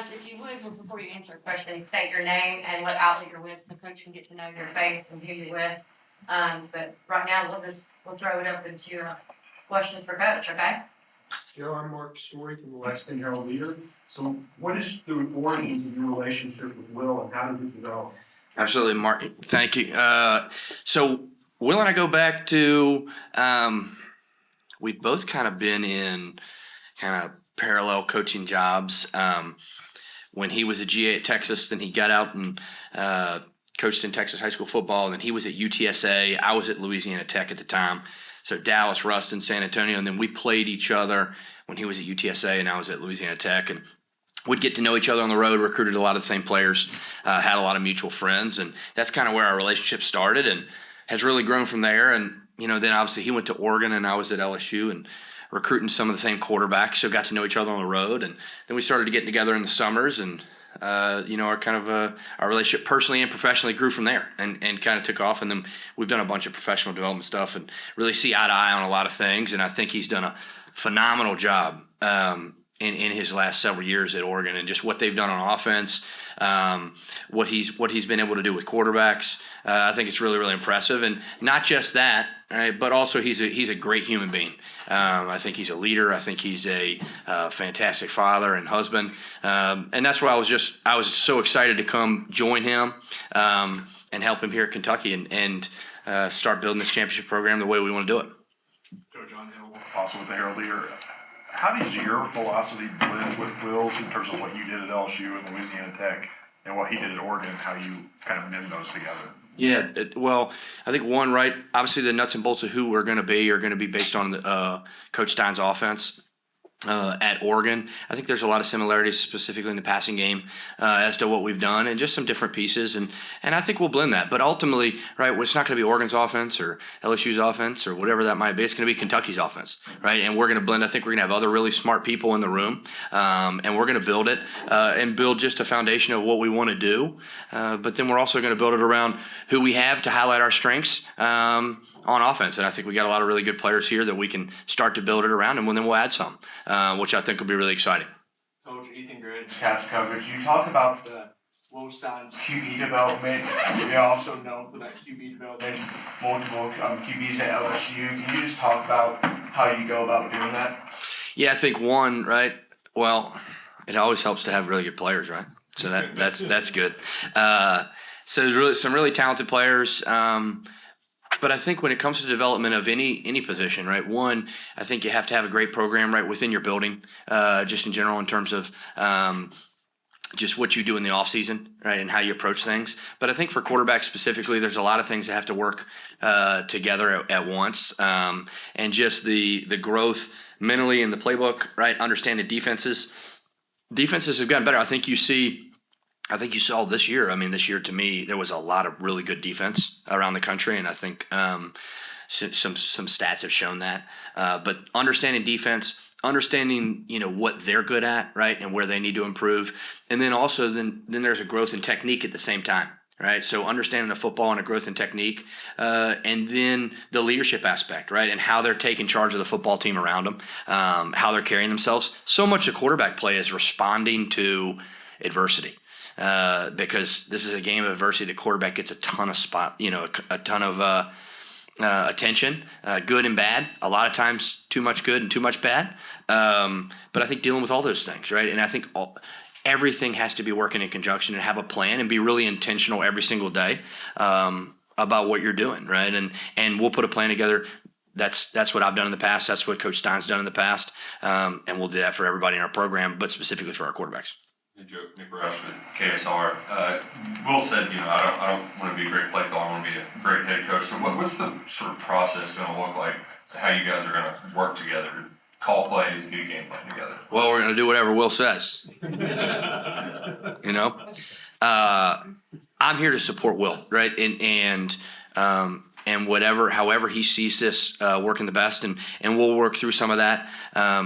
guys, if you would, before you answer a question, state your name and what outlet you're with so Coach can get to know your face and who you're with. But right now, we'll throw it open to questions for Coach, okay? Joe, I'm Mark Story from the Lexington Herald Leader. So what is the origins of your relationship with Will and how did it develop? Absolutely, Mark. Thank you. So Will and I go back to, we've both kind of been in kind of parallel coaching jobs. When he was a GA at Texas, then he got out and coached in Texas high school football. And then he was at UTSA. I was at Louisiana Tech at the time. So Dallas, Ruston, San Antonio. And then we played each other when he was at UTSA and I was at Louisiana Tech. And we'd get to know each other on the road, recruited a lot of the same players, had a lot of mutual friends. And that's kind of where our relationship started and has really grown from there. And, then obviously he went to Oregon and I was at LSU and recruiting some of the same quarterbacks. So got to know each other on the road. And then we started to get together in the summers and, our relationship personally and professionally grew from there and kind of took off. And then we've done a bunch of professional development stuff and really see eye to eye on a lot of things. And I think he's done a phenomenal job in his last several years at Oregon and just what they've done on offense, what he's been able to do with quarterbacks. I think it's really, really impressive. And not just that, right, but also he's a great human being. I think he's a leader. I think he's a fantastic father and husband. And that's why I was so excited to come join him and help him here at Kentucky and start building this championship program the way we want to do it. Joe John Hill, also with the Herald Leader. How does your philosophy blend with Will's in terms of what you did at LSU and Louisiana Tech and what he did at Oregon, how you kind of mend those together? Yeah, well, I think one, right, obviously the nuts and bolts of who we're going to be based on Coach Stein's offense at Oregon. I think there's a lot of similarities specifically in the passing game as to what we've done and just some different pieces. And I think we'll blend that. But ultimately, right, it's not going to be Oregon's offense or LSU's offense or whatever that might be. It's going to be Kentucky's offense, right? And we're going to blend. I think we're going to have other really smart people in the room and we're going to build it and build just a foundation of what we want to do. But then we're also going to build it around who we have to highlight our strengths on offense. And I think we got a lot of really good players here that we can start to build it around and then we'll add some. Which I think will be really exciting. Coach Ethan Gridge, Caps coverage. You talk about the Will Stein's QB development. You're also known for that QB development, multiple QBs at LSU. Can you just talk about how you go about doing that? Yeah, I think one, right? Well, it always helps to have really good players, right? So that's good. So there's really some really talented players. But I think when it comes to development of any position, right, one, I think you have to have a great program right within your building, just in general in terms of just what you do in the off season, right, and how you approach things. But I think for quarterbacks specifically, there's a lot of things that have to work together at once, and just the growth mentally in the playbook, right, understanding defenses. Defenses have gotten better. I think you saw this year. I mean, this year to me, there was a lot of really good defense around the country, and I think some stats have shown that. But understanding defense, understanding what they're good at, right, and where they need to improve, and then also then there's a growth in technique at the same time, right? So understanding the football and a growth in technique, and then the leadership aspect, right, and how they're taking charge of the football team around them, how they're carrying themselves. So much of quarterback play is responding to adversity. Because this is a game of adversity. The quarterback gets a ton of a ton of attention, good and bad. A lot of times, too much good and too much bad. But I think dealing with all those things, right? And I think everything has to be working in conjunction and have a plan and be really intentional every single day about what you're doing, right? And we'll put a plan together. That's what I've done in the past. That's what Coach Stein's done in the past, and we'll do that for everybody in our program, but specifically for our quarterbacks. Nick Rush with KSR. Will said, I don't want to be a great play caller, I want to be a great head coach. So what's the sort of process going to look like, how you guys are going to work together, call plays, do game plan together? Well, we're going to do whatever Will says. I'm here to support Will, right? And however he sees this working the best, and we'll work through some of that. I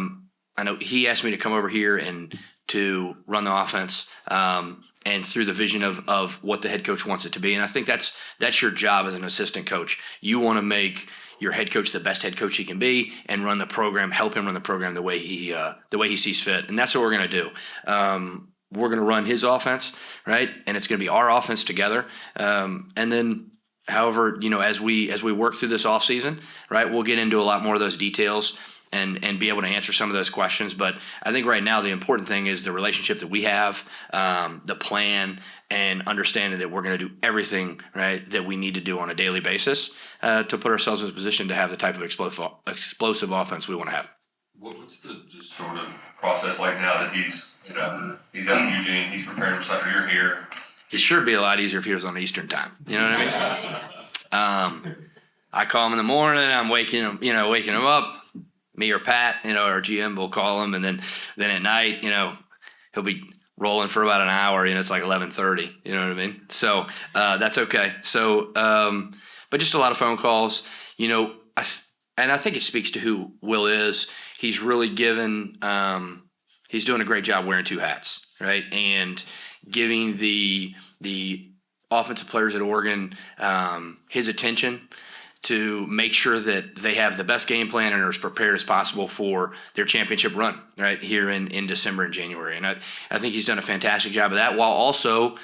know he asked me to come over here and to run the offense and through the vision of what the head coach wants it to be. And I think that's your job as an assistant coach. You want to make your head coach the best head coach he can be and run the program, help him run the program the way he sees fit. And that's what we're going to do. we're going to run his offense, right? And it's going to be our offense together. And then, however, as we work through this offseason, right, we'll get into a lot more of those details and be able to answer some of those questions. But I think right now the important thing is the relationship that we have, the plan, and understanding that we're going to do everything, right, that we need to do on a daily basis to put ourselves in a position to have the type of explosive offense we want to have. What's the just sort of process like now that he's out in Eugene, he's preparing for soccer, you're here? It sure would be a lot easier if he was on Eastern time. You know what I mean? I call him in the morning. I'm waking him up. Me or Pat, our GM will call him, and then at night, he'll be rolling for about an hour. It's like 11:30. You know what I mean? So that's okay. So, but just a lot of phone calls. And I think it speaks to who Will is. He's really given. He's doing a great job wearing two hats, right? And giving the offensive players at Oregon his attention to make sure that they have the best game plan and are as prepared as possible for their championship run, right, here in December and January. And I think he's done a fantastic job of that while also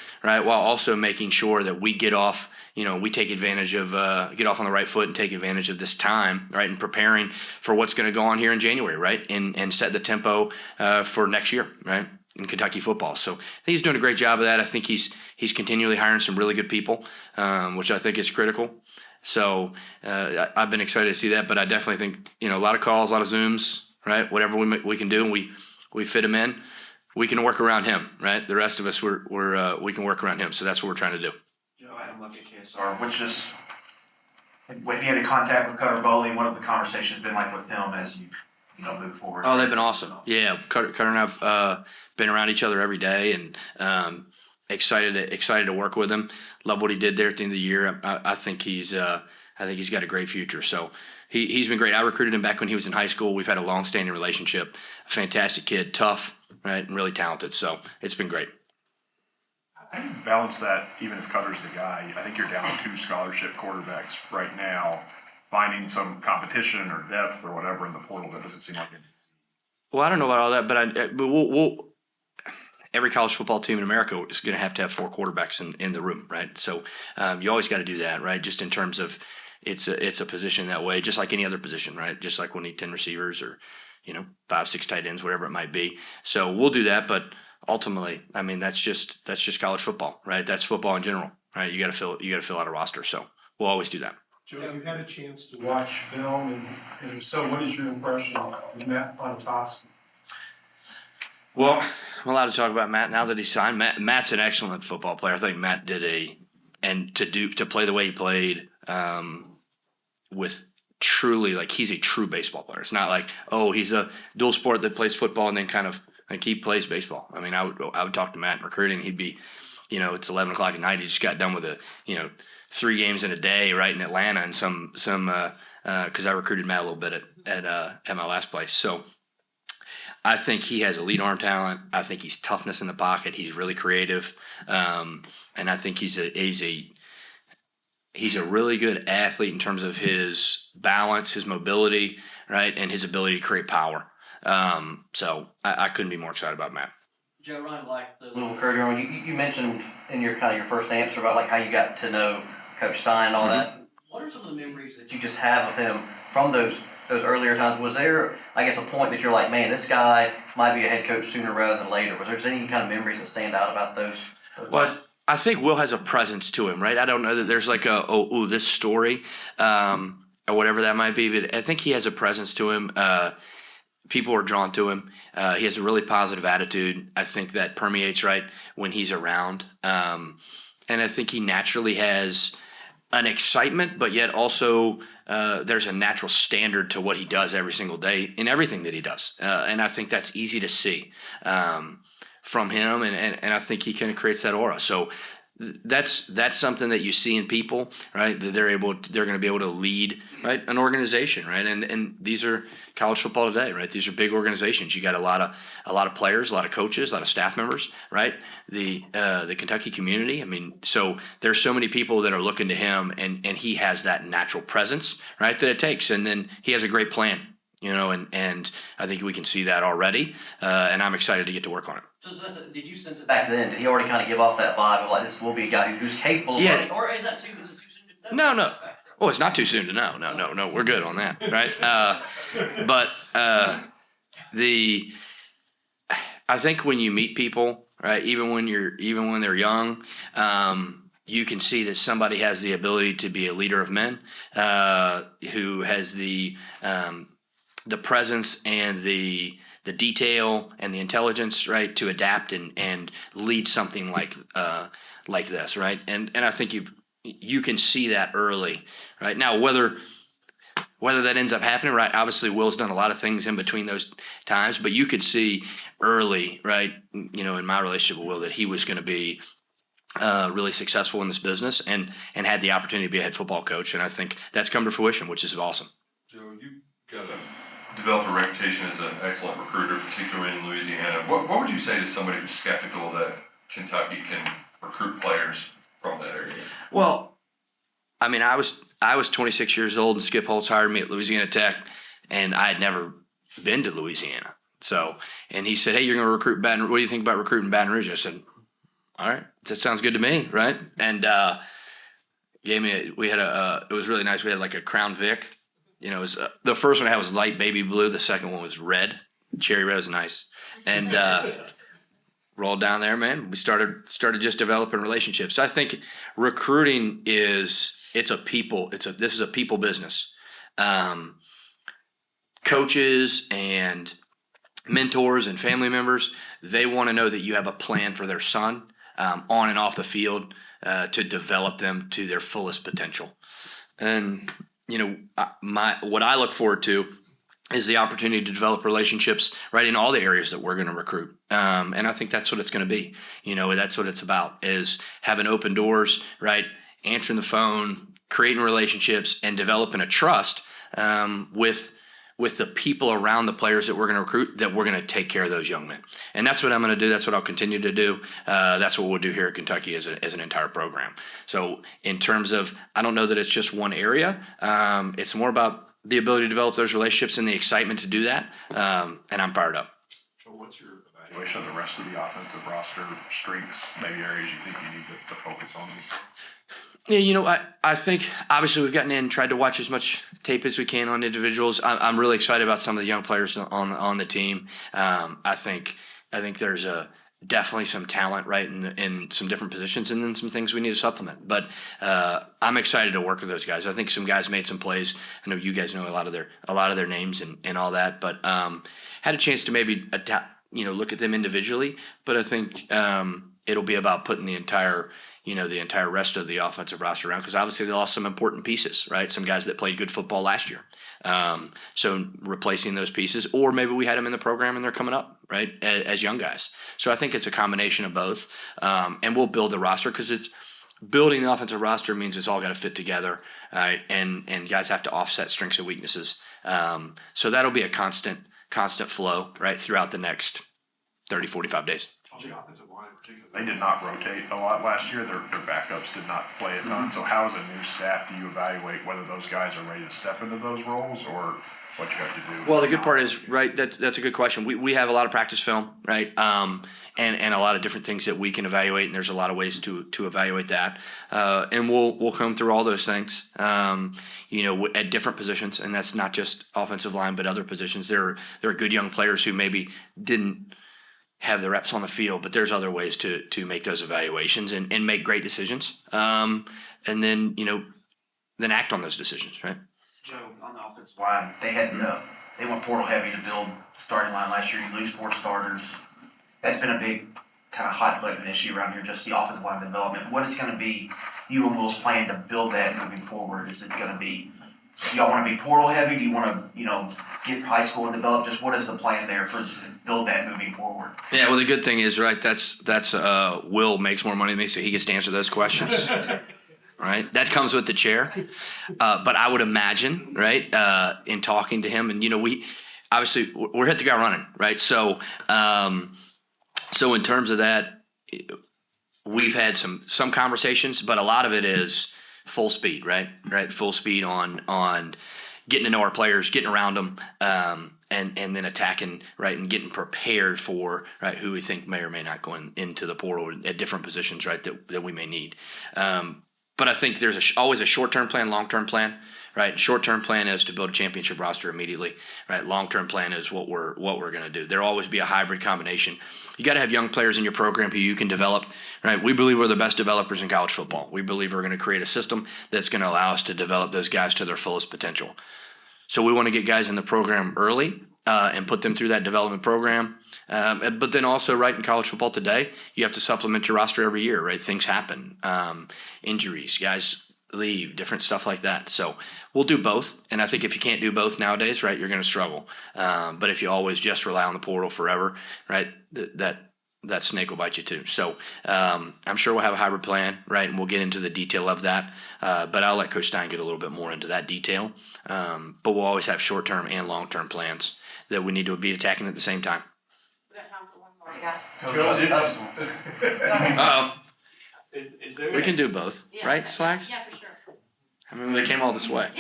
making sure that we get off, we take advantage of, get off on the right foot and take advantage of this time, right, and preparing for what's going to go on here in January, right, and set the tempo for next year, right, in Kentucky football. So I think he's doing a great job of that. I think he's continually hiring some really good people, which I think is critical. So I've been excited to see that, but I definitely think, a lot of calls, a lot of Zooms, right? Whatever we can do, and we fit him in. We can work around him, right? The rest of us, we can work around him. So that's what we're trying to do. Joe, Adam Luck at KSR. Have you had any contact with Cutter Bowling? What have the conversations been like with him as you've moved forward? Oh, they've been awesome. Yeah, Cutter and I've been around each other every day, and excited to work with him. Love what he did there at the end of the year. I think he's got a great future. So he's been great. I recruited him back when he was in high school. We've had a long-standing relationship. Fantastic kid, tough, right, and really talented. So it's been great. How do you balance that, even if Cutter's the guy? I think you're down to 2 scholarship quarterbacks right now. Finding some competition or depth or whatever in the portal, that doesn't seem like it. Well, I don't know about all that, but we'll every college football team in America is going to have 4 quarterbacks in the room, right? So you always got to do that, right? Just in terms of it's a position that way, just like any other position, right? Just like we'll need 10 receivers or 5, 6 tight ends, whatever it might be. So we'll do that, but ultimately, I mean, that's just college football, right? That's football in general, right? You got to fill out a roster, so we'll always do that. Joe, have you had a chance to watch film, and if so, what is your impression of Matt Pontoski? Well, I'm allowed to talk about Matt now that he's signed. Matt's an excellent football player. I think Matt did to play the way he played with truly, like, he's a true baseball player. It's not like, he's a dual sport that plays football and then kind of like he plays baseball. I mean, I would talk to Matt in recruiting. He'd be, it's 11 o'clock at night. He just got done with 3 games in a day, right, in Atlanta, and some because I recruited Matt a little bit at my last place. So I think he has elite arm talent. I think he's toughness in the pocket. He's really creative, and I think he's a really good athlete in terms of his balance, his mobility, right, and his ability to create power. So I couldn't be more excited about Matt. Joe, Ryan, like the little curtain on you mentioned in your first answer about like how you got to know Coach Stein and all that. What are some of the memories that you just have of him from those earlier times? Was there, I guess, a point that you're like, man, this guy might be a head coach sooner rather than later? Was there any kind of memories that stand out about those? Well, I think Will has a presence to him, right? I don't know that there's like this story or whatever that might be, but I think he has a presence to him. People are drawn to him. He has a really positive attitude. I think that permeates right when he's around. And I think he naturally has an excitement, but yet also there's a natural standard to what he does every single day in everything that he does. And I think that's easy to see from him. And I think he kind of creates that aura. So that's something that you see in people, right? That they're going to be able to lead, right, an organization, right? And these are college football today, right? These are big organizations. You got a lot of players, a lot of coaches, a lot of staff members, right? The Kentucky community. I mean, so there's so many people that are looking to him, and he has that natural presence, right, that it takes. And then he has a great plan, and I think we can see that already, and I'm excited to get to work on it. So did you sense it back then? Did he already kind of give off that vibe of like this will be a guy who's capable of running? Or is it too soon to know? No. Oh, it's not too soon to know. No, we're good on that, right? But I think when you meet people, right, even when they're young, you can see that somebody has the ability to be a leader of men, who has the presence and the detail and the intelligence, right, to adapt and lead something like this, right? And I think you can see that early, right? Now whether that ends up happening, right? Obviously, Will's done a lot of things in between those times, but you could see early, right? In my relationship with Will, that he was going to be really successful in this business and had the opportunity to be a head football coach, and I think that's come to fruition, which is awesome. Joe, you've developed a reputation as an excellent recruiter, particularly in Louisiana. What would you say to somebody who's skeptical that Kentucky can recruit players from that area? Well, I mean, I was 26 years old, and Skip Holtz hired me at Louisiana Tech, and I had never been to Louisiana. So, and he said, "Hey, you're going to recruit Baton Rouge. What do you think about recruiting Baton Rouge?" I said, "All right, that sounds good to me," right? And it was really nice. We had like a Crown Vic. It was the first one I had was light baby blue. The second one was red, cherry red. Was nice, and rolled down there, man. We started just developing relationships. So I think recruiting this is a people business. Coaches and mentors and family members, they want to know that you have a plan for their son on and off the field to develop them to their fullest potential. And what I look forward to is the opportunity to develop relationships right in all the areas that we're going to recruit. And I think that's what it's going to be. That's what it's about, is having open doors, right? Answering the phone, creating relationships, and developing a trust with the people around the players that we're going to recruit, that we're going to take care of those young men. And that's what I'm going to do. That's what I'll continue to do. That's what we'll do here at Kentucky as an entire program. So in terms of, I don't know that it's just one area. It's more about the ability to develop those relationships and the excitement to do that. And I'm fired up. So what's your evaluation of the rest of the offensive roster, strengths, maybe areas you think you need to focus on? Yeah, I think obviously we've gotten in, tried to watch as much tape as we can on individuals. I'm really excited about some of the young players on the team. I think there's definitely some talent, right, in some different positions, and then some things we need to supplement. But I'm excited to work with those guys. I think some guys made some plays. I know you guys know a lot of their names and all that, but had a chance to maybe look at them individually. But I think it'll be about putting the entire rest of the offensive roster around, because obviously they lost some important pieces, right? Some guys that played good football last year. So replacing those pieces, or maybe we had them in the program and they're coming up, right, as young guys. So I think it's a combination of both. And we'll build the roster, because it's building the offensive roster means it's all got to fit together, right? And guys have to offset strengths and weaknesses. So that'll be a constant flow, right, throughout the next 30, 45 days. The offensive line in particular, they did not rotate a lot last year. Their backups did not play a ton. So how, as a new staff, do you evaluate whether those guys are ready to step into those roles, or what you have to do? Well, the good part is, right, that's a good question. We have a lot of practice film, right, and a lot of different things that we can evaluate, and there's a lot of ways to evaluate that. And we'll come through all those things, at different positions, and that's not just offensive line, but other positions. There are good young players who maybe didn't have the reps on the field, but there's other ways to make those evaluations and make great decisions. And then, then act on those decisions, right? Joe, on the offensive line, they went portal heavy to build starting line last year. You lose 4 starters. That's been a big kind of hot button issue around here, just the offensive line development. What is going to be you and Will's plan to build that moving forward? Is it going to be, do y'all want to be portal heavy? Do you want to, get high school and develop? Just what is the plan there to build that moving forward? Yeah, well, the good thing is, right, that's Will makes more money than me, so he gets to answer those questions. Right, that comes with the chair. But I would imagine, right, in talking to him, and we're hit the ground running, right? So in terms of that, we've had some conversations, but a lot of it is full speed, right? Full speed on getting to know our players, getting around them, and then attacking, right, and getting prepared for, right, who we think may or may not go into the portal at different positions, right, that we may need. But I think there's always a short-term plan, long-term plan, right? Short-term plan is to build a championship roster immediately, right? Long-term plan is what we're going to do. There'll always be a hybrid combination. You got to have young players in your program who you can develop, right? We believe we're the best developers in college football. We believe we're going to create a system that's going to allow us to develop those guys to their fullest potential. So we want to get guys in the program early and put them through that development program. But then also, right, in college football today, you have to supplement your roster every year, right? Things happen, injuries, guys leave, different stuff like that. So we'll do both. And I think if you can't do both nowadays, right, you're going to struggle. But if you always just rely on the portal forever, right, that snake will bite you too. So I'm sure we'll have a hybrid plan, right, and we'll get into the detail of that. But I'll let Coach Stein get a little bit more into that detail. But we'll always have short-term and long-term plans that we need to be attacking at the same time. We got time for one more, you guys. Uh-oh. Is there We can do both, Yeah, right, okay. Slacks? Yeah, for sure. I mean, they came all this way.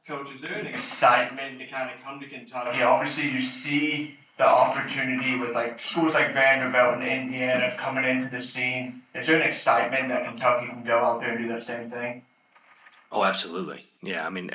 Coach, is there an excitement to kind of come to Kentucky? Obviously, you see the opportunity with like schools like Vanderbilt and Indiana coming into the scene. Is there an excitement that Kentucky can go out there and do that same thing? Oh, absolutely. Yeah, I mean,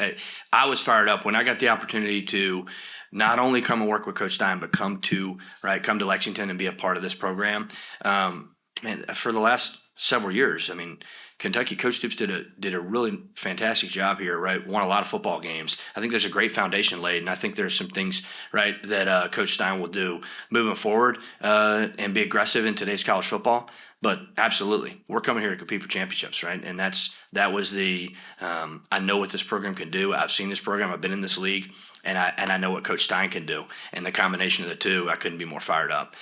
I was fired up when I got the opportunity to not only come and work with Coach Stein, but come to Lexington and be a part of this program. Man, for the last several years, I mean, Kentucky, Coach Stoops did a really fantastic job here, right? Won a lot of football games. I think there's a great foundation laid, and I think there's some things, right, that Coach Stein will do moving forward and be aggressive in today's college football. But absolutely, we're coming here to compete for championships, right? And that was the I know what this program can do. I've seen this program. I've been in this league, and I know what Coach Stein can do. And the combination of the two, I couldn't be more fired up.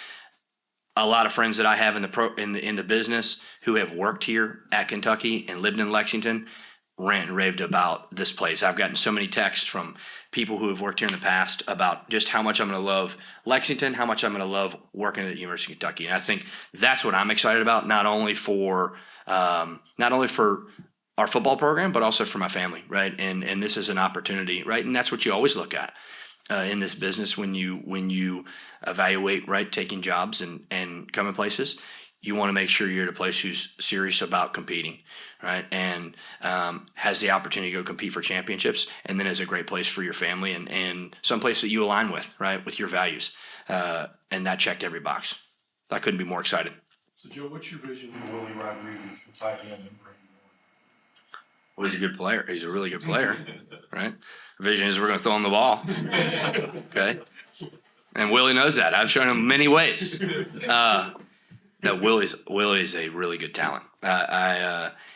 A lot of friends that I have in the business who have worked here at Kentucky and lived in Lexington rant and raved about this place. I've gotten so many texts from people who have worked here in the past about just how much I'm going to love Lexington, how much I'm going to love working at the University of Kentucky. And I think that's what I'm excited about, not only for our football program, but also for my family, right? And this is an opportunity, right? And that's what you always look at in this business when you evaluate, right, taking jobs and coming places. You want to make sure you're at a place who's serious about competing, right? And has the opportunity to go compete for championships, and then is a great place for your family and some place that you align with, right, with your values. And that checked every box. I couldn't be more excited. So Joe, what's your vision for Willie Rodriguez, the tight end that bring Well, he's a good player. He's a really good player, right? Vision is we're going to throw him the ball, okay? And Willie knows that. I've shown him many ways. No, Willie's a really good talent.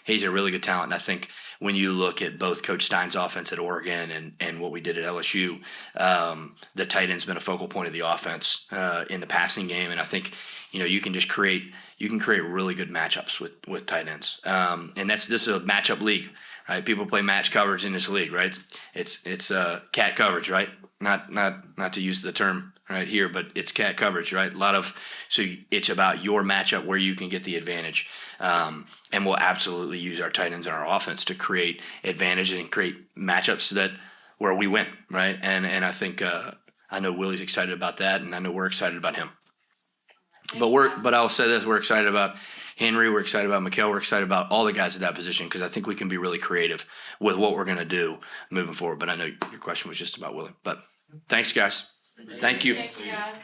He's a really good talent, and I think when you look at both Coach Stein's offense at Oregon and what we did at LSU, the tight end's been a focal point of the offense in the passing game, and I think you can just create really good matchups with tight ends, and this is a matchup league, right? People play match coverage in this league, right? It's cat coverage, right? Not to use the term right here, but it's cat coverage, right? So it's about your matchup where you can get the advantage. And we'll absolutely use our tight ends in our offense to create advantage and create matchups where we win, right? And I think I know Willie's excited about that, and I know we're excited about him. But I'll say this: we're excited about Henry, we're excited about Mikhail, we're excited about all the guys at that position because I think we can be really creative with what we're going to do moving forward. But I know your question was just about Willie. But thanks, guys. Thank you. Thank you, guys.